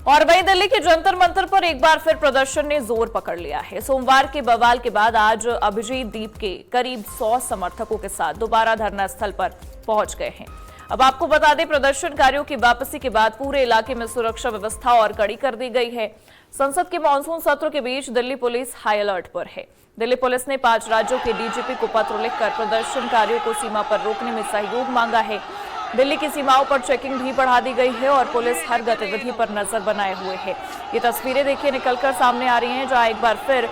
और वहीं दिल्ली के जंतर मंतर पर एक बार फिर प्रदर्शन ने जोर पकड़ लिया है। सोमवार के बवाल के बाद आज अभिजीत दीप के करीब 100 समर्थकों के साथ दोबारा धरना स्थल पर पहुंच गए हैं। अब आपको बता दें, प्रदर्शनकारियों की वापसी के बाद पूरे इलाके में सुरक्षा व्यवस्था और कड़ी कर दी गई है। संसद के मानसून सत्र के बीच दिल्ली पुलिस हाई अलर्ट पर है। दिल्ली पुलिस ने 5 राज्यों के डीजीपी को पत्र लिखकर प्रदर्शनकारियों को सीमा पर रोकने में सहयोग मांगा है। दिल्ली की सीमाओं पर चेकिंग भी बढ़ा दी गई है और पुलिस हर गतिविधि पर नजर बनाए हुए है। ये तस्वीरें देखिए निकलकर सामने आ रही हैं, जहां एक बार फिर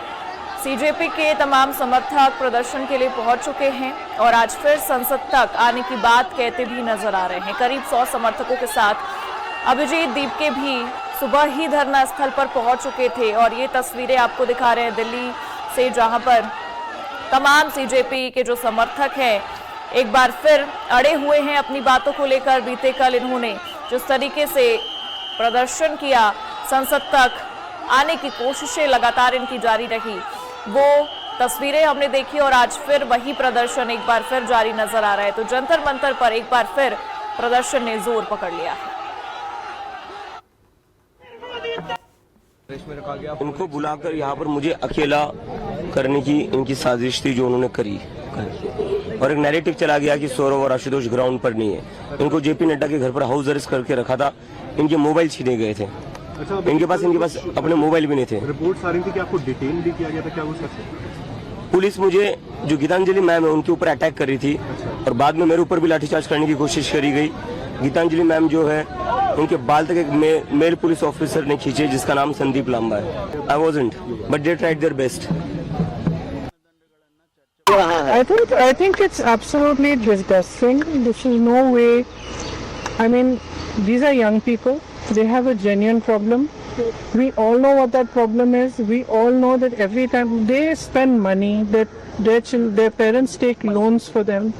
सीजेपी के तमाम समर्थक प्रदर्शन के लिए पहुंच चुके हैं और आज फिर संसद तक आने की बात कहते भी नजर आ रहे हैं। करीब 100 समर्थकों के साथ अभिजीत दीप के भी सुबह ही धरना स्थल पर पहुंच चुके थे और ये तस्वीरें आपको दिखा रहे हैं दिल्ली से, जहां पर तमाम सीजेपी के जो समर्थक हैं एक बार फिर अड़े हुए हैं अपनी बातों को लेकर। बीते कल इन्होंने जिस तरीके से प्रदर्शन किया, संसद तक आने की कोशिशें लगातार इनकी जारी रही, वो तस्वीरें हमने देखी और आज फिर वही प्रदर्शन एक बार फिर जारी नजर आ रहा है। तो जंतर मंतर पर एक बार फिर प्रदर्शन ने जोर पकड़ लिया है। उनको बुलाकर यहाँ पर मुझे अकेला करने की इनकी साजिश थी जो उन्होंने करी, और एक नैरेटिव चला गया कि सौरव और आशुतोष ग्राउंड पर नहीं है। इनको जेपी नड्डा के घर पर हाउस अरेस्ट करके रखा था। इनके मोबाइल छीने गए थे। अच्छा, इनके पास अपने मोबाइल भी नहीं थे। रिपोर्ट आ रही थी कि आपको डिटेन भी किया गया था, क्या वो सच है? पुलिस मुझे, जो गीतांजलि मैम है, उनके ऊपर अटैक कर रही थी और बाद में मेरे ऊपर भी लाठीचार्ज करने की कोशिश करी गई। गीतांजलि मैम जो है, उनके बाल तक एक मेल पुलिस ऑफिसर ने खींचे जिसका नाम संदीप लांबा है। आई wasn't, but they tried their best. I think it's absolutely disgusting. This is no way. I mean, these are young people. They have a genuine problem. We all know what that problem is. We all know that every time they spend money, that their parents take loans for them.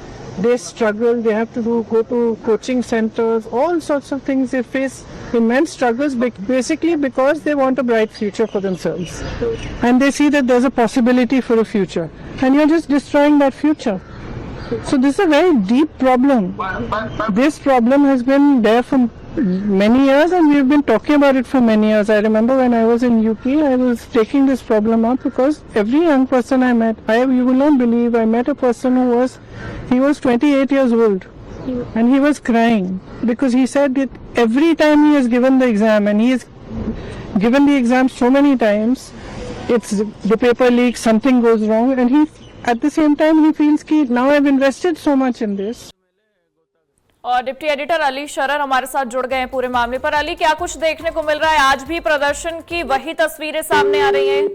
They struggle. They have to go to coaching centers. All sorts of things. They face immense struggles, basically because they want a bright future for themselves, and they see that there's a possibility for a future, and you're just destroying that future. So this is a very deep problem. This problem has been there for many years, and we've been talking about it for many years. I remember when I was in UP, I was taking this problem up because every young person I met, you will not believe, I met a person who was 28 years old, and he was crying because he said that every time he has given the exam, and he has given the exam so many times, it's the paper leaks, something goes wrong, and he at the same time he feels that now I've invested so much in this. और deputy editor Ali Sharar हमारे साथ जुड़ गए हैं पूरे मामले पर। अली, क्या कुछ देखने को मिल रहा है? आज भी प्रदर्शन की वही तस्वीरें सामने आ रही हैं?